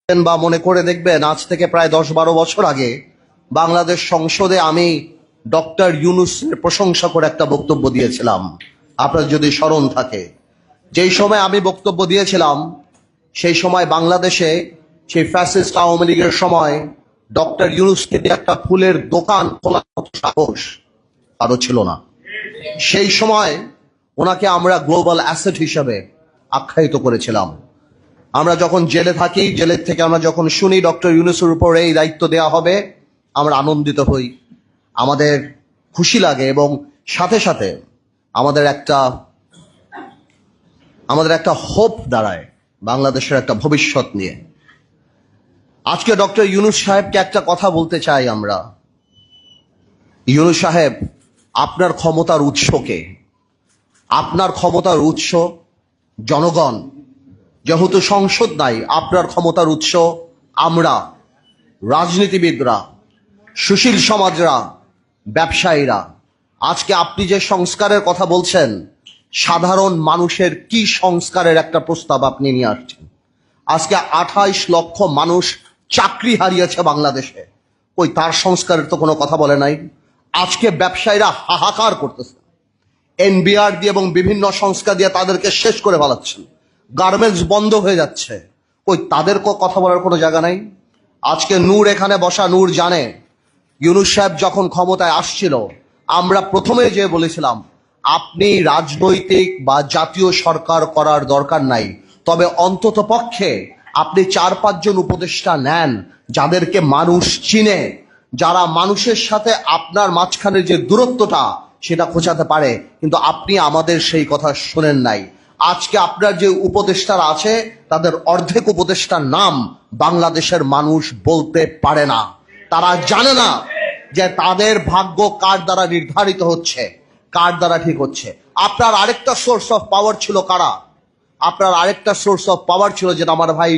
বা মনে করে দেখবেন আজ থেকে প্রায় 10-12 বছর আগে বাংলাদেশ সংসদে আমি ডক্টর ইউনূসের প্রশংসা করে একটা বক্তব্য দিয়েছিলাম। আপনার যদি স্মরণ থাকে, যেই সময় আমি বক্তব্য দিয়েছিলাম সেই সময় বাংলাদেশে সেই ফ্যাসিস্ট আওয়ামী লীগের সময় ডক্টর ইউনূসকে দিয়ে একটা ফুলের দোকান খোলার মতো সাহস আরো ছিল না। সেই সময় ওনাকে আমরা গ্লোবাল অ্যাসেট হিসেবে আখ্যায়িত করেছিলাম। আমরা যখন জেলে থাকি, জেলের থেকে আমরা যখন শুনি ডক্টর ইউনূসের উপর এই দায়িত্ব দেওয়া হবে, আমরা আনন্দিত হই, আমাদের খুশি লাগে এবং সাথে সাথে আমাদের একটা হোপ দাঁড়ায় বাংলাদেশের একটা ভবিষ্যৎ নিয়ে। আজকে ডক্টর ইউনূস সাহেবকে একটা কথা বলতে চাই আমরা। ইউনূস সাহেব, আপনার ক্ষমতার উৎসকে, আপনার ক্ষমতার উৎস জনগণ। যেহেতু সংসদ নাই, আপনার ক্ষমতার উৎস আমরা, রাজনীতিবিদরা, সুশীল সমাজরা, ব্যবসায়ীরা। আজকে আপনি যে সংস্কারের কথা বলছেন, সাধারণ মানুষের কি সংস্কারের একটা প্রস্তাব আপনি নিয়ে আসছেন? আজকে 28 লক্ষ মানুষ চাকরি হারিয়েছে বাংলাদেশে, ওই তার সংস্কারের তো কোনো কথা বলে নাই। আজকে ব্যবসায়ীরা হাহাকার করতেছে, এনবিআর দিয়ে এবং বিভিন্ন সংস্থা দিয়ে তাদেরকে শেষ করে ফেলাচ্ছেন, গার্মেন্টস বন্ধ হয়ে যাচ্ছে, ওই তাদের কথা বলার কোনো জায়গা নাই। আজকে নূর এখানে বসা, নূর জানে ইউনূস সাহেব যখন ক্ষমতায় আসছিল, আমরা প্রথমে যে বলেছিলাম আপনি রাজনৈতিক বা জাতীয় সরকার করার দরকার নাই, তবে অন্তত পক্ষে আপনি 4-5 জন উপদেষ্টা নেন যাদেরকে মানুষ চিনে, যারা মানুষের সাথে আপনার মাঝখানে যে দূরত্বটা সেটা খোঁচাতে পারে। কিন্তু আপনি আমাদের সেই কথা শোনেন নাই। আজকে আপনার যে উপদেষ্টারা আছে তাদের অর্ধেক উপদেষ্টার নাম বাংলাদেশের মানুষ বলতে পারে না। তারা জানে না যে তাদের ভাগ্য কার দ্বারা নির্ধারিত হচ্ছে, কার দ্বারা ঠিক হচ্ছে। আপনার আরেকটা সোর্স অফ পাওয়ার ছিল কারা? আপনার আরেকটা সোর্স অফ পাওয়ার ছিল, যেটা আমার ভাই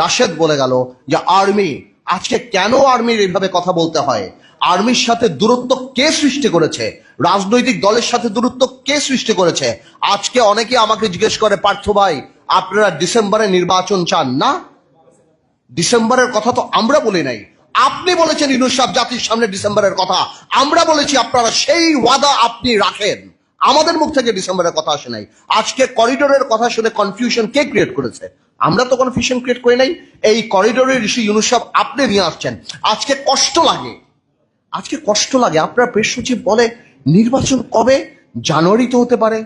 রাশেদ বলে গেল, যে আর্মি। আজকে কেন আর্মির এইভাবে কথা বলতে হয়? আর্মির সাথে দূরত্ব কে সৃষ্টি করেছে? রাজনৈতিক দলের সাথে দূরত্ব কে সৃষ্টি করেছে? আজকে অনেকে আমাকে জিজ্ঞেস করে, পার্থ ভাই আপনারা ডিসেম্বরে নির্বাচন চান না? ডিসেম্বরের কথা তো আমরা বলি নাই, আপনি বলেছেন ইউনূস সাহেব জাতির সামনে ডিসেম্বরের কথা। আমরা বলেছি আপনারা সেই ওয়াদা আপনি রাখেন, আমাদের মুখ থেকে ডিসেম্বরের কথা আসে নাই। আজকে করিডোরের কথা শুনে কনফিউশন কে ক্রিয়েট করেছে? আমরা তো কনফিউশন ক্রিয়েট করি নাই। এই করিডোরের ইস্যু ইউনূস সাহেব আপনি নিয়ে আসছেন। আজকে কষ্ট লাগে, আজকে কষ্ট লাগে। আপনার প্রেস সচিব বলে নির্বাচন কবে? জানুয়ারিতে হতে পারে,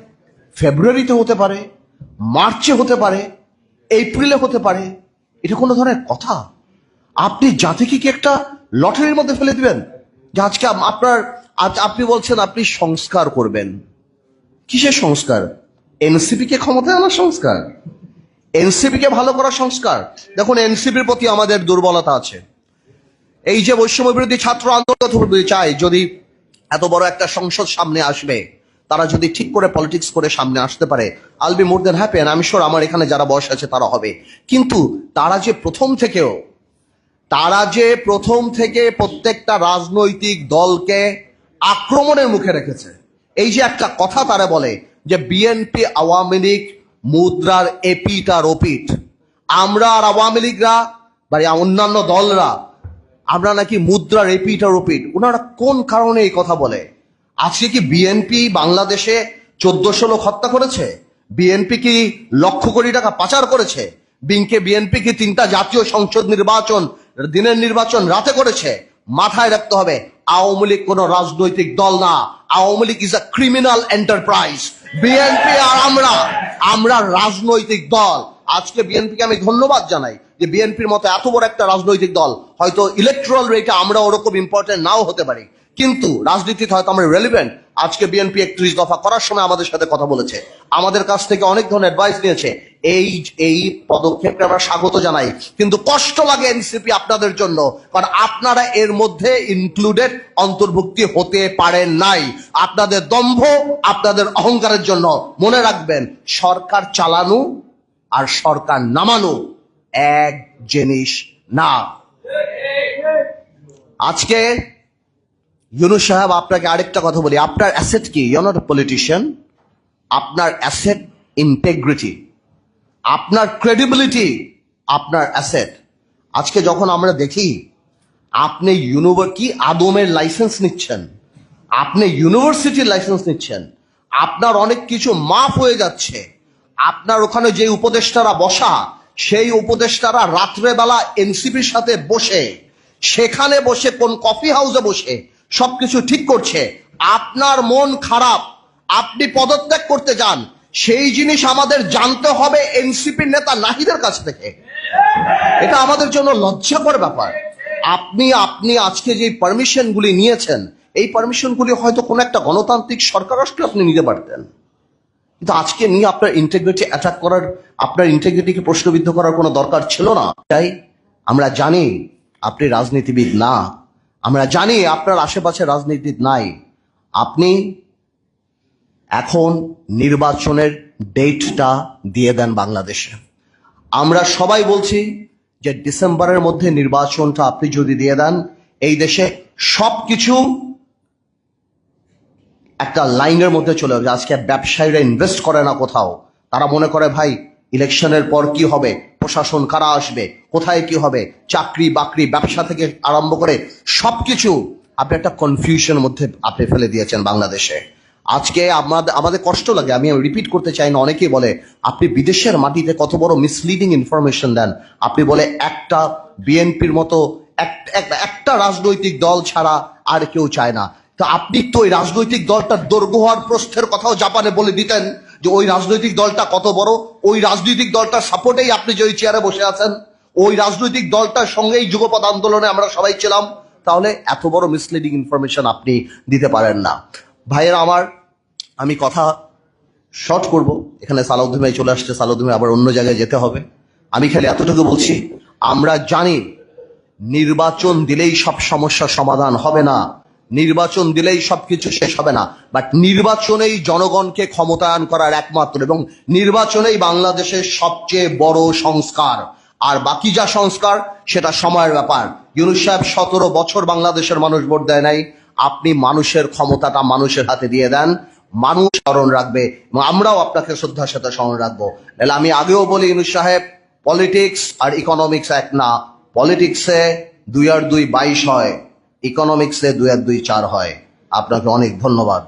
ফেব্রুয়ারিতে হতে পারে, মার্চে হতে পারে, এপ্রিলে হতে পারে। এটা কোনো ধরনের কথা? আপনি জাতিকে কি একটা লটারির মধ্যে ফেলে দিবেন? যে আজকে আপনি বলছেন আপনি সংস্কার করবেন। কিসের সংস্কার? এনসিপি কে ক্ষমতায় আনার সংস্কার, এনসিপি কে ভালো করার সংস্কার। দেখুন, এনসিপির প্রতি আমাদের দুর্বলতা আছে। এই যে বৈষম্য বিরোধী ছাত্র আন্দোলন চাই, যদি এত বড় একটা সংসদ সামনে আসবে, তারা যদি ঠিক করে পলিটিক্স করে সামনে আসতে পারে, I'll be more than happy. And আমি শিওর আমার এখানে যারা বয়স আছে তারা হবে। কিন্তু তারা যে প্রথম থেকে প্রত্যেকটা রাজনৈতিক দলকে আক্রমণের মুখে রেখেছে। এই যে একটা কথা তারা বলে যে বিএনপি আওয়ামী লীগ মুদ্রার এপিট আর ওপিট, আমরা আর আওয়ামী লীগরা বা অন্যান্য দলরা আমরা নাকি মুদ্রার এপিট আর ওপিট। ওনারা কোন কারণে এই কথা বলে? আজকে কি বিএনপি বাংলাদেশে 1400 লোক হত্যা করেছে? বিএনপি কি লক্ষ কোটি টাকা পাচার করেছে? বিএনপি কি 3টা জাতীয় সংসদ নির্বাচন, দিনের নির্বাচন রাতে করেছে? মাথায় রাখতে হবে, আওয়ামী লীগ কোন রাজনৈতিক দল না। Awami League is a criminal enterprise. BNP আর আমরা রাজনৈতিক দল। আজকে বিএনপিকে আমি ধন্যবাদ জানাই যে বিএনপির মতো এত বড় একটা রাজনৈতিক দল, হয়তো ইলেকট্রাল রেটে আমরা ওরকম ইম্পর্টেন্ট নাও হতে পারি, কিন্তু রাজনীতিতে হয়তো আমরা রেলিভেন্ট। আজকে বিএনপি 31 দফা করার সময় আমাদের সাথে কথা বলেছে, আমাদের কাছ থেকে অনেক ধরনের অ্যাডভাইস নিয়েছে। এই পদক্ষেপকে আমরা স্বাগত জানাই। কিন্তু কষ্ট লাগে এনসিপি আপনাদের জন্য, কারণ আপনারা এর মধ্যে ইনক্লুডেড, অন্তর্ভুক্তি হতে পারেন নাই। আপনাদের দম্ভ, আপনাদের অহংকারের জন্য। মনে রাখবেন, সরকার চালানো আর সরকার নামানো এক জিনিস না। আজকে ইউনূস সাহেব, আপনাকে আরেকটা কথা বলি, আপনার অ্যাসেট কি? You are not a politician. আপনার অ্যাসেট ইন্টেগ্রিটি, আপনার ক্রেডিবিলিটি আপনার অ্যাসেট। আজকে যখন আমরা দেখি আপনি কি আদমের লাইসেন্স নিচ্ছেন, আপনি ইউনিভার্সিটির লাইসেন্স নিচ্ছেন, আপনার অনেক কিছু মাফ হয়ে যাচ্ছে। আপনার ওখানে যে উপদেষ্টারা বসা, সেই উপদেষ্টারা রাত্রেবেলা এনসিপির সাথে বসে, সেখানে বসে কোন কফি হাউসে বসে সবকিছু ঠিক করছে। আপনার মন খারাপ, আপনি পদত্যাগ করতে যান, সেই জিনিস আমাদের জানতে হবে এনসিপির নেতা নাহিদের কাছ থেকে। এটা আমাদের জন্য লজ্জাকর ব্যাপার। আপনি আজকে যে পারমিশন গুলি নিয়েছেন, এই পারমিশন গুলি হয়তো কোন একটা গণতান্ত্রিক সরকার রাষ্ট্রে আপনি নিতে পারতেন, কিন্তু আজকে নিয়ে আপনার ইন্টিগ্রিটি অ্যাটাক করার, আপনার ইন্টিগ্রিটিকে প্রশ্নবিদ্ধ করার কোনো দরকার ছিল না। তাই আমরা জানি আপনি রাজনীতিবিদ না, আমরা জানি আপনার আশেপাশে রাজনীতিবিদ নাই। আপনি এখন নির্বাচনের ডেটটা দিয়ে দেন বাংলাদেশে। আমরা সবাই বলছি যে ডিসেম্বরের মধ্যে নির্বাচনটা আপনি যদি দিয়ে দেন, এই দেশে সবকিছু একটা লাইনের মধ্যে চলে যাবে। আজকে ব্যবসায়ীরা ইনভেস্ট করে না কোথাও, তারা মনে করে ভাই ইলেকশনের পর কি হবে, প্রশাসন কারা আসবে, কোথায় কি হবে, চাকরি বাকরি ব্যবসা থেকে আরম্ভ করে সবকিছু আপনি একটা কনফিউশনের মধ্যে আপনি ফেলে দিয়েছেন বাংলাদেশে। আজকে আমাদের কষ্ট লাগে, আমি রিপিট করতে চাই না। অনেকেই বলে আপনি বিদেশের মাটিতে কত বড় মিসলিডিং ইনফরমেশন দেন। আপনি বলে একটা বিএনপির মতো একটা রাজনৈতিক দল ছাড়া আর কেউ চায় না। তো আপনি তো ওই রাজনৈতিক দলটার দৈর্ঘ্য হওয়ার প্রস্থের কথাও জাপানে বলে দিতেন, যে ওই রাজনৈতিক দলটা কত বড়, ওই রাজনৈতিক দলটার সাপোর্টেই আপনি যে ওই চেয়ারে বসে আছেন, ওই রাজনৈতিক দলটার সঙ্গেই যুগপৎ আন্দোলনে আমরা সবাই ছিলাম। তাহলে এত বড় মিসলিডিং ইনফরমেশন আপনি দিতে পারেন না। ভাইয়েরা আমার, আমি কথা শর্ট করব, এখানে সালাউদ্দিন ভাই চলে আসছে, সালাউদ্দিন ভাই আবার অন্য জায়গায় যেতে হবে। আমি খালি এতটুকু বলছি, আমরা জানি নির্বাচন দিলেই সব সমস্যার সমাধান হবে না, নির্বাচন দিলেই সবকিছু শেষ হবে না, বাট নির্বাচনেই জনগণকে ক্ষমতায়ন করার একমাত্র, এবং নির্বাচনেই বাংলাদেশের সবচেয়ে বড় সংস্কার। আর বাকি যা সংস্কার সেটা সময়ের ব্যাপার। ইউনূস সাহেব 17 বছর বাংলাদেশের মানুষ ভোট দেয় নাই, আপনি মানুষের ক্ষমতাটা মানুষের হাতে দিয়ে দেন, মানুষ স্মরণ রাখবে এবং আমরাও আপনাকে শ্রদ্ধার সাথে স্মরণ রাখবো। তাহলে আমি আগেও বলি ইউনূস সাহেব, পলিটিক্স আর ইকোনমিক্স এক না। পলিটিক্সে 2 আর 2 22 হয়, ইকোনমিক্সে 2 আর 2 4 হয়। আপনাকে অনেক ধন্যবাদ।